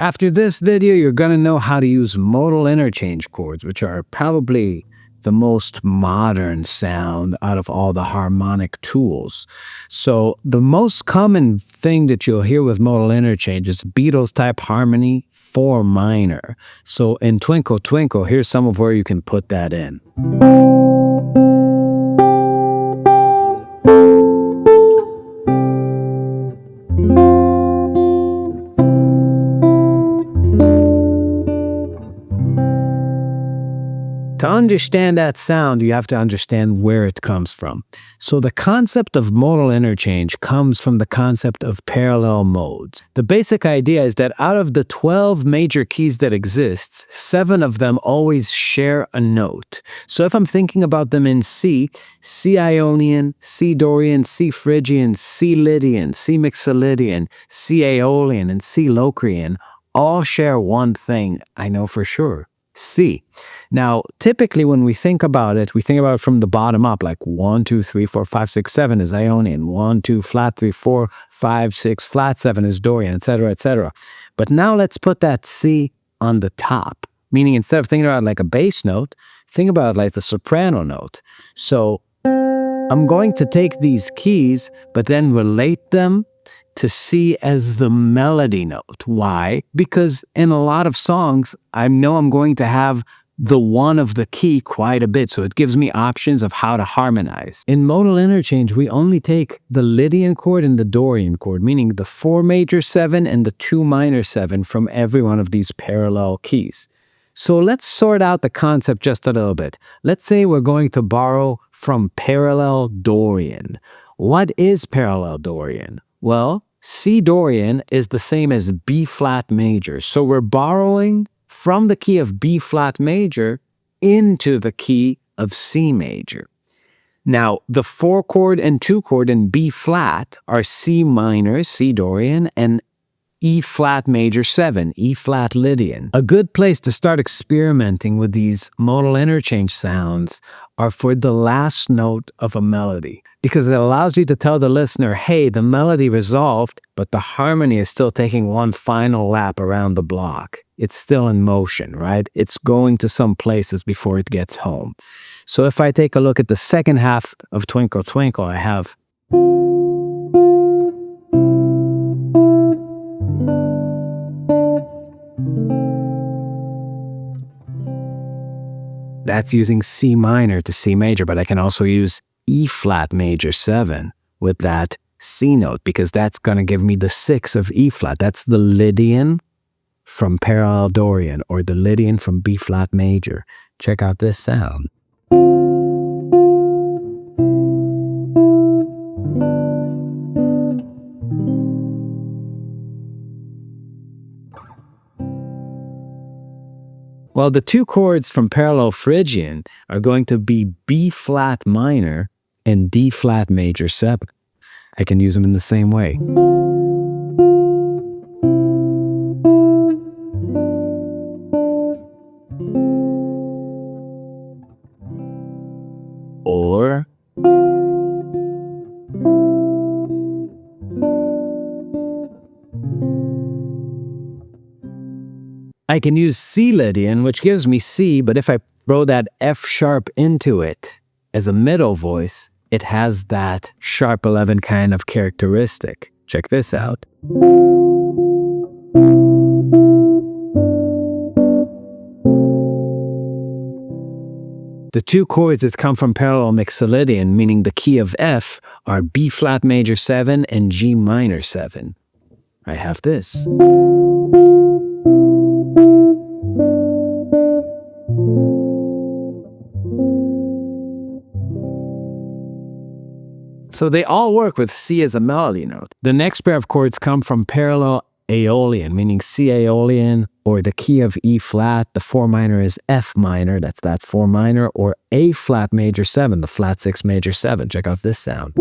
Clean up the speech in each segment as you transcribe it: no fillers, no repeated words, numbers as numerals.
After this video, you're going to know how to use modal interchange chords, which are probably the most modern sound out of all the harmonic tools. So the most common thing that you'll hear with modal interchange is Beatles type harmony 4 minor. So in Twinkle Twinkle, here's some of where you can put that in. To understand that sound, you have to understand where it comes from. So the concept of modal interchange comes from the concept of parallel modes. The basic idea is that out of the 12 major keys that exist, 7 of them always share a note. So if I'm thinking about them in C, C Ionian, C Dorian, C Phrygian, C Lydian, C mixolydian, C aeolian, and C locrian all share one thing I know for sure. C. Now, typically when we think about it from the bottom up, like 1, 2, 3, 4, 5, 6, 7 is Ionian, 1, 2, flat 3, 4, 5, 6, flat 7 is Dorian, etc., etc. But now let's put that C on the top, meaning instead of thinking about it like a bass note, think about it like the soprano note. So I'm going to take these keys, but then relate them to C as the melody note. Why? Because in a lot of songs, I know I'm going to have the one of the key quite a bit, so it gives me options of how to harmonize. In modal interchange, we only take the Lydian chord and the Dorian chord, meaning the 4 major 7 and the 2 minor 7 from every one of these parallel keys. So let's sort out the concept just a little bit. Let's say we're going to borrow from parallel Dorian. What is parallel Dorian? Well, C Dorian is the same as B flat major. So we're borrowing from the key of B flat major into the key of C major. Now, the 4 chord and 2 chord in B flat are C minor, C Dorian, and E flat major 7, E flat Lydian. A good place to start experimenting with these modal interchange sounds are for the last note of a melody, because it allows you to tell the listener, hey, the melody resolved, but the harmony is still taking one final lap around the block. It's still in motion, right? It's going to some places before it gets home. So if I take a look at the second half of Twinkle Twinkle, I have that's using C minor to C major, but I can also use E flat major 7 with that C note, because that's going to give me the 6 of E flat. That's the Lydian from parallel Dorian, or the Lydian from B flat major. Check out this sound. Well, the 2 chords from parallel Phrygian are going to be B flat minor and D flat major 7. I can use them in the same way. Or I can use C Lydian, which gives me C, but if I throw that F sharp into it as a middle voice, it has that sharp 11 kind of characteristic. Check this out. The 2 chords that come from parallel mixolydian, meaning the key of F, are B flat major 7 and G minor 7. I have this. So they all work with C as a melody note. The next pair of chords come from parallel aeolian, meaning C aeolian, or the key of E flat. The 4 minor is F minor, that's that 4 minor, or A flat major 7, the flat 6 major 7. Check out this sound.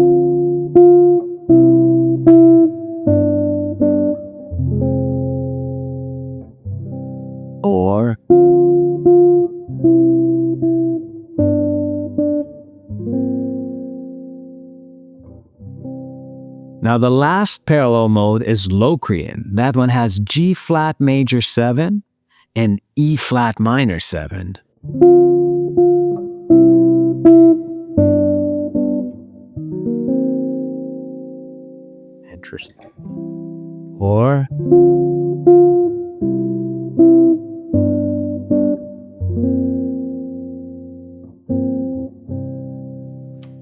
Or Now the last parallel mode is locrian. That one has G flat major 7 and E flat minor 7. Interesting. Or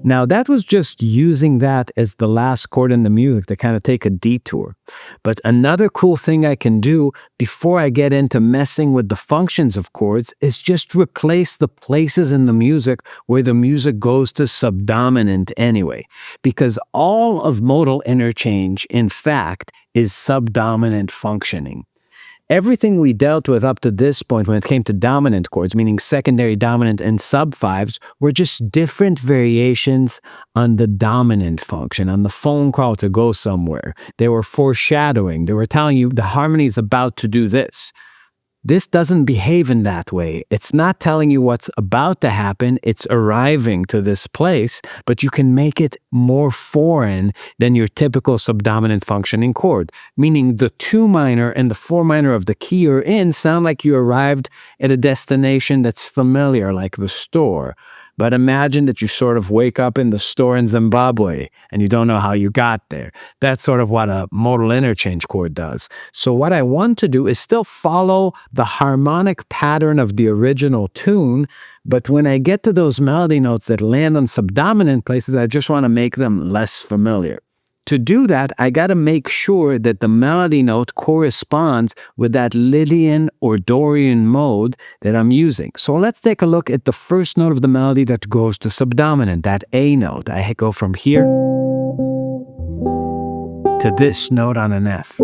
now that was just using that as the last chord in the music to kind of take a detour. But another cool thing I can do before I get into messing with the functions of chords is just replace the places in the music where the music goes to subdominant anyway. Because all of modal interchange, in fact, is subdominant functioning. Everything we dealt with up to this point when it came to dominant chords, meaning secondary dominant and sub-5s, were just different variations on the dominant function, on the phone call to go somewhere. They were foreshadowing. They were telling you the harmony is about to do this. This doesn't behave in that way. It's not telling you what's about to happen. It's arriving to this place, but you can make it more foreign than your typical subdominant functioning chord, meaning the 2 minor and the 4 minor of the key you're in sound like you arrived at a destination that's familiar, like the store. But imagine that you sort of wake up in the store in Zimbabwe and you don't know how you got there. That's sort of what a modal interchange chord does. So what I want to do is still follow the harmonic pattern of the original tune, but when I get to those melody notes that land on subdominant places, I just want to make them less familiar. To do that, I got to make sure that the melody note corresponds with that Lydian or Dorian mode that I'm using. So let's take a look at the first note of the melody that goes to subdominant, that A note. I go from here to this note on an F.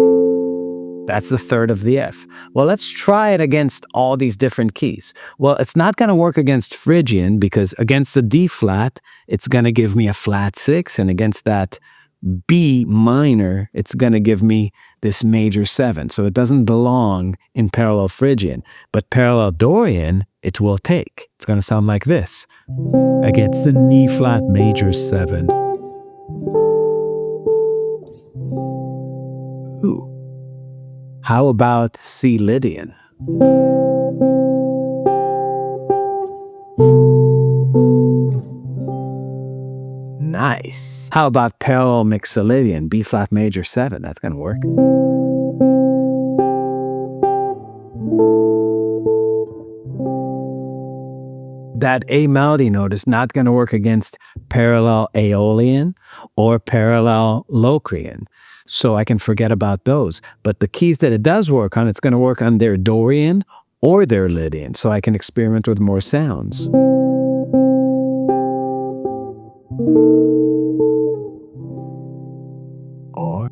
That's the third of the F. Well, let's try it against all these different keys. Well, it's not going to work against Phrygian because against the D flat, it's going to give me a flat 6, and against that B minor, it's going to give me this major 7. So it doesn't belong in parallel Phrygian. But parallel Dorian, it will take. It's going to sound like this. Against the E flat major 7. Ooh. How about C Lydian? Nice. How about parallel mixolydian, B flat major 7? That's going to work. That A melody note is not going to work against parallel aeolian or parallel locrian. So I can forget about those. But the keys that it does work on, it's going to work on their Dorian or their Lydian. So I can experiment with more sounds. Or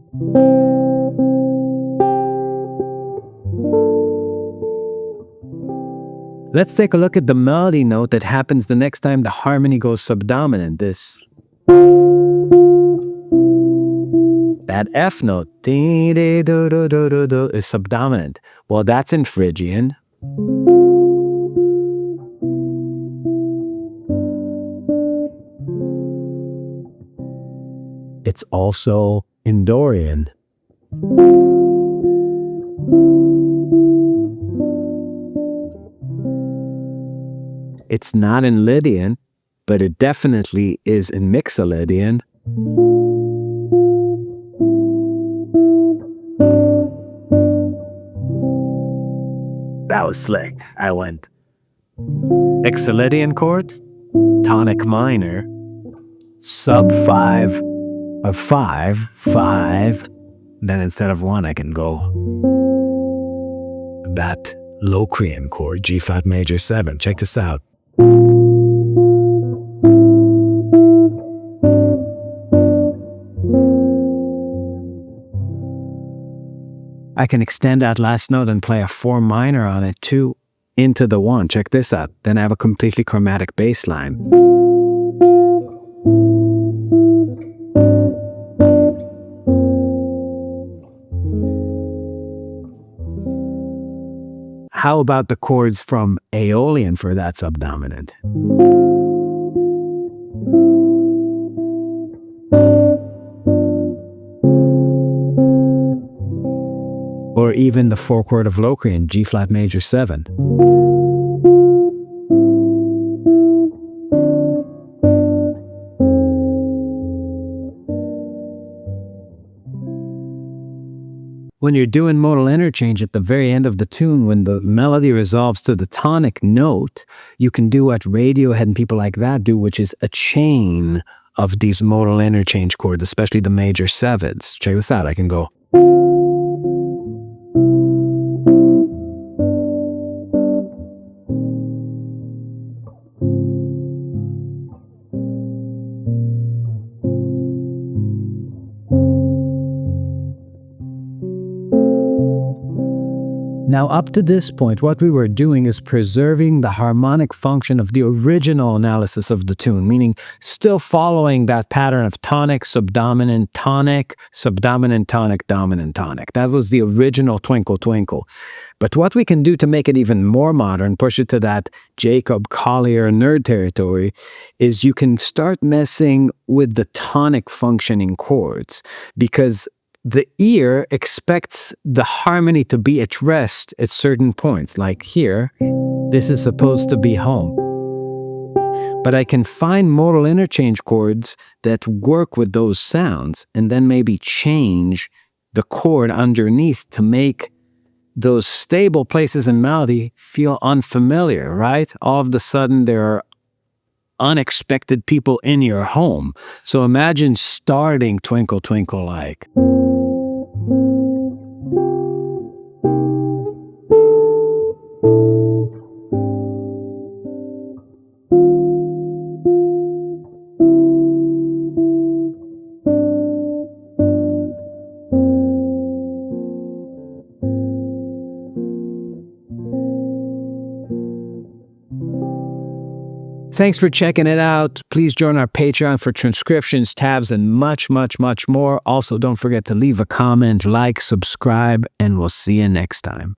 let's take a look at the melody note that happens the next time the harmony goes subdominant. This. That F note is subdominant. Well, that's in Phrygian. It's also in Dorian. It's not in Lydian, but it definitely is in mixolydian. That was slick. I went mixolydian chord, tonic minor, sub 5 of 5, 5. Then instead of 1, I can go that locrian chord, G flat major 7. Check this out. I can extend that last note and play a 4 minor on it too into the 1. Check this out. Then I have a completely chromatic bass line. How about the chords from aeolian for that subdominant? even the 4-chord of locrian, G flat major 7. When you're doing modal interchange at the very end of the tune, when the melody resolves to the tonic note, you can do what Radiohead and people like that do, which is a chain of these modal interchange chords, especially the major 7s. Check this out. I can go. Now, up to this point, what we were doing is preserving the harmonic function of the original analysis of the tune, meaning still following that pattern of tonic, subdominant, tonic, subdominant, tonic, dominant, tonic. That was the original Twinkle Twinkle. But what we can do to make it even more modern, push it to that Jacob Collier nerd territory, is you can start messing with the tonic functioning chords, because the ear expects the harmony to be at rest at certain points. Like here, this is supposed to be home. But I can find modal interchange chords that work with those sounds and then maybe change the chord underneath to make those stable places in melody feel unfamiliar, right? All of a sudden there are unexpected people in your home. So imagine starting Twinkle Twinkle like. Thanks for checking it out. Please join our Patreon for transcriptions, tabs, and much, much, much more. Also, don't forget to leave a comment, like, subscribe, and we'll see you next time.